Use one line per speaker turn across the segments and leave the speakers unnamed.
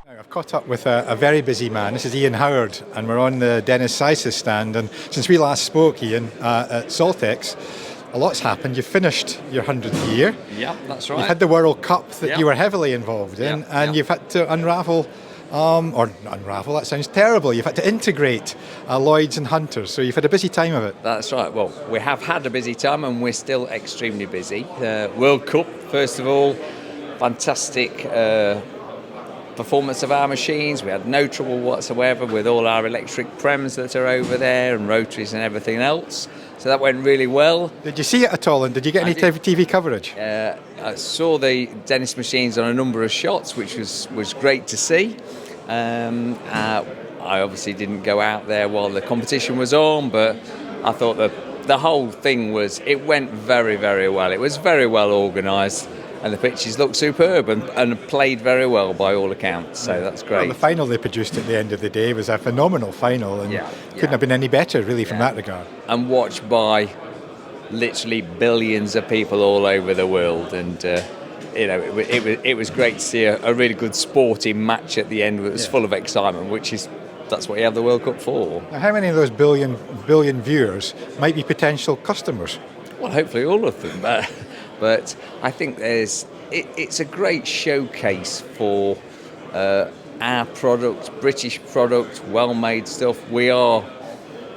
I've caught up with a very busy man. This is Ian Howard, and we're on the Dennis Mowers stand. And since we last spoke, Ian, at Saltex, a lot's happened. You've finished your 100th year.
Yeah, that's right.
You've had the World Cup that you were heavily involved in, and you've had to unravel, or unravel, that sounds terrible. You've had to integrate LLoyds and Hunters, so you've had a busy time of it.
That's right. Well, we have had a busy time, and we're still extremely busy. World Cup, first of all, fantastic performance of our machines. We had no trouble whatsoever with all our electric prems that are over there and rotaries and everything else. So that went really well.
Did you see it at all, and did you get any TV coverage?
I saw the Dennis machines on a number of shots, which was great to see. I obviously didn't go out there while the competition was on, but I thought that the whole thing it went very, very well. It was very well organised. And the pitches looked superb and played very well by all accounts, so that's great.
Well, the final they produced at the end of the day was a phenomenal final, and couldn't have been any better, really, from that regard.
And watched by literally billions of people all over the world, and it was great to see a really good sporting match at the end. It was full of excitement, that's what you have the World Cup for.
Now, how many of those billion viewers might be potential customers?
Well, hopefully all of them. But I think it's a great showcase for our product, British product, well-made stuff. We are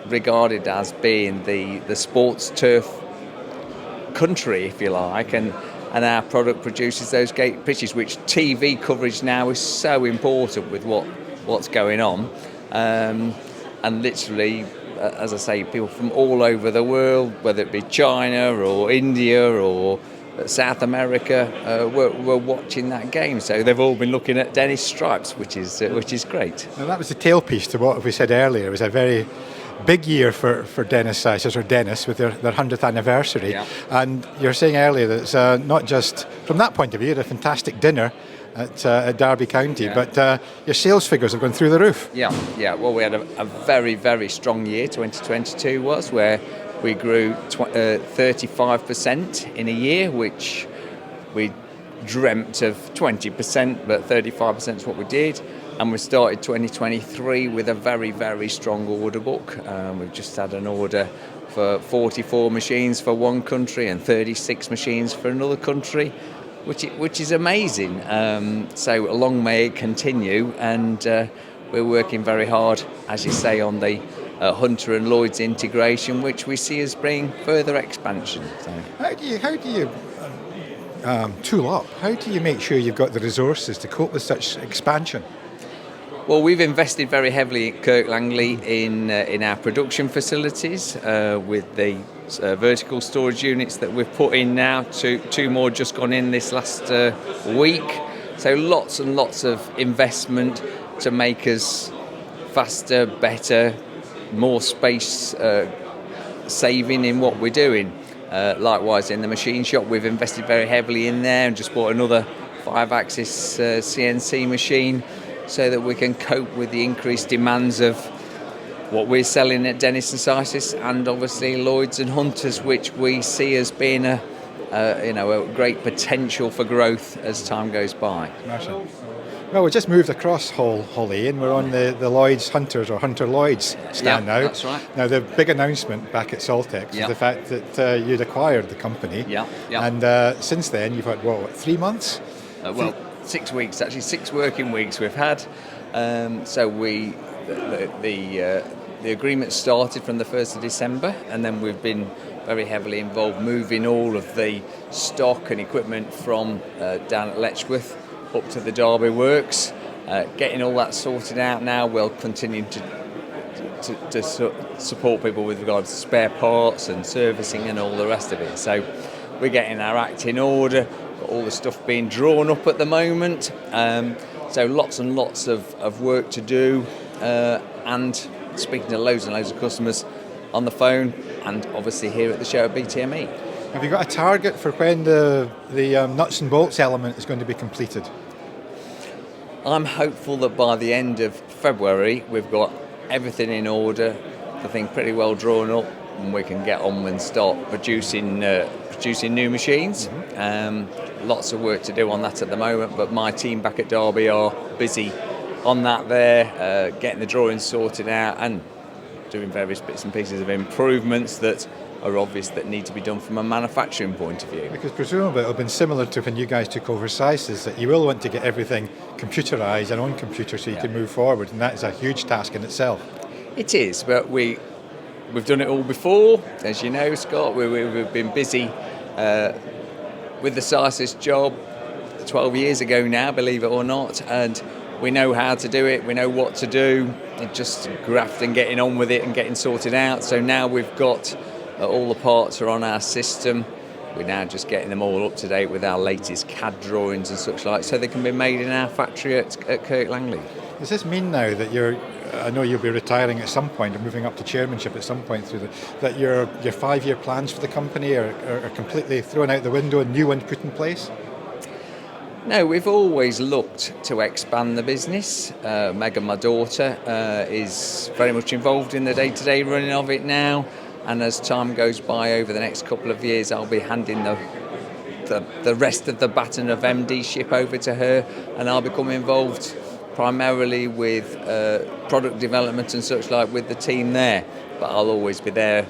regarded as being the sports turf country, if you like, and our product produces those gate pitches, which TV coverage now is so important with what's going on. And literally, as I say, people from all over the world, whether it be China or India or South America, were watching that game. So they've all been looking at Dennis stripes, which is great.
Now, that was the tailpiece to what we said earlier. It was a very big year for Dennis sizes, or Dennis, with their 100th anniversary. Yeah. And you're saying earlier that it's not just from that point of view, a fantastic dinner at Derby County, but your sales figures have gone through the roof.
Yeah. Well, we had a very, very strong year. 2022 was, where we grew 35% in a year, which we dreamt of 20%, but 35% is what we did. And we started 2023 with a very, very strong order book. We've just had an order for 44 machines for one country and 36 machines for another country, which is amazing. So long may it continue, and we're working very hard, as you say, on the Hunter and Lloyd's integration, which we see as being further expansion. So.
How do you tool up? How do you make sure you've got the resources to cope with such expansion?
Well, we've invested very heavily at Kirk Langley in our production facilities with the vertical storage units that we've put in now. Two more just gone in this last week. So lots and lots of investment to make us faster, better, more space saving in what we're doing. Likewise, in the machine shop, we've invested very heavily in there and just bought another 5-axis CNC machine, so that we can cope with the increased demands of what we're selling at Dennis and Sysis, and obviously Lloyds and Hunters, which we see as being a great potential for growth as time goes by.
Smashing. Well, we just moved across Holly, and we're on the Lloyds Hunters, or Hunter Lloyds stand now.
That's right.
Now, the big announcement back at Saltex was the fact that you'd acquired the company. Yeah. And since then, you've had, 3 months?
6 weeks, actually, 6 working weeks we've had. So the agreement started from the 1st of December, and then we've been very heavily involved moving all of the stock and equipment from down at Letchworth up to the Derby works, getting all that sorted out now. We'll continue to support people with regards to spare parts and servicing and all the rest of it. So we're getting our act in order. All the stuff being drawn up at the moment, so lots and lots of work to do, and speaking to loads and loads of customers on the phone, and obviously here at the show at BTME.
Have you got a target for when the nuts and bolts element is going to be completed?
I'm hopeful that by the end of February we've got everything in order, the thing pretty well drawn up, and we can get on and start producing new machines. Lots of work to do on that at the moment, but my team back at Derby are busy on that there, getting the drawings sorted out and doing various bits and pieces of improvements that are obvious that need to be done from a manufacturing point of view.
Because presumably it'll have been similar to when you guys took over Syces, that you will want to get everything computerised and on computer so you can move forward, and that is a huge task in itself.
It is, but we've done it all before, as you know, Scott. We've been busy with the Syces job 12 years ago now, believe it or not, and we know how to do it, we know what to do, just graft and getting on with it and getting sorted out. So now we've got all the parts are on our system. We're now just getting them all up to date with our latest CAD drawings and such like, so they can be made in our factory at Kirk Langley.
Does this mean now that I know you'll be retiring at some point or moving up to chairmanship at some point that your 5-year plans for the company are completely thrown out the window and new ones put in place?
No, we've always looked to expand the business. Megan, my daughter, is very much involved in the day-to-day running of it now, and as time goes by over the next couple of years, I'll be handing the rest of the baton of MD-ship over to her, and I'll become involved primarily with product development and such like with the team there. But I'll always be there,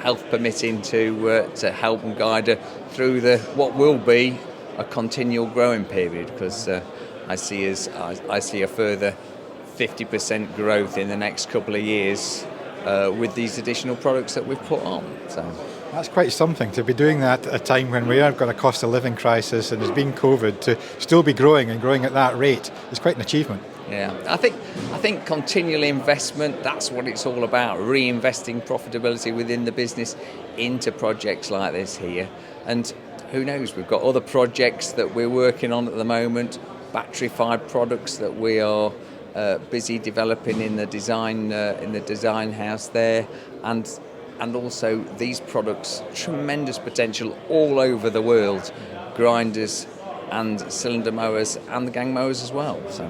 health permitting, to help and guide her through what will be a continual growing period, because I see a further 50% growth in the next couple of years with these additional products that we've put on. So
that's quite something to be doing that at a time when we have got a cost of living crisis and there's been COVID. To still be growing and growing at that rate is quite an achievement.
Yeah, I think continual investment, that's what it's all about, reinvesting profitability within the business into projects like this here. And who knows, we've got other projects that we're working on at the moment, battery-fired products that we are busy developing in the design house there, and also these products, tremendous potential all over the world, grinders and cylinder mowers and the gang mowers as well. So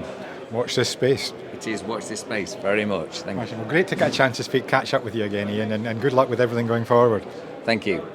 watch this space.
It is, watch this space very much. Thank you.
Well, great to get a chance to catch up with you again, Ian, and good luck with everything going forward.
Thank you.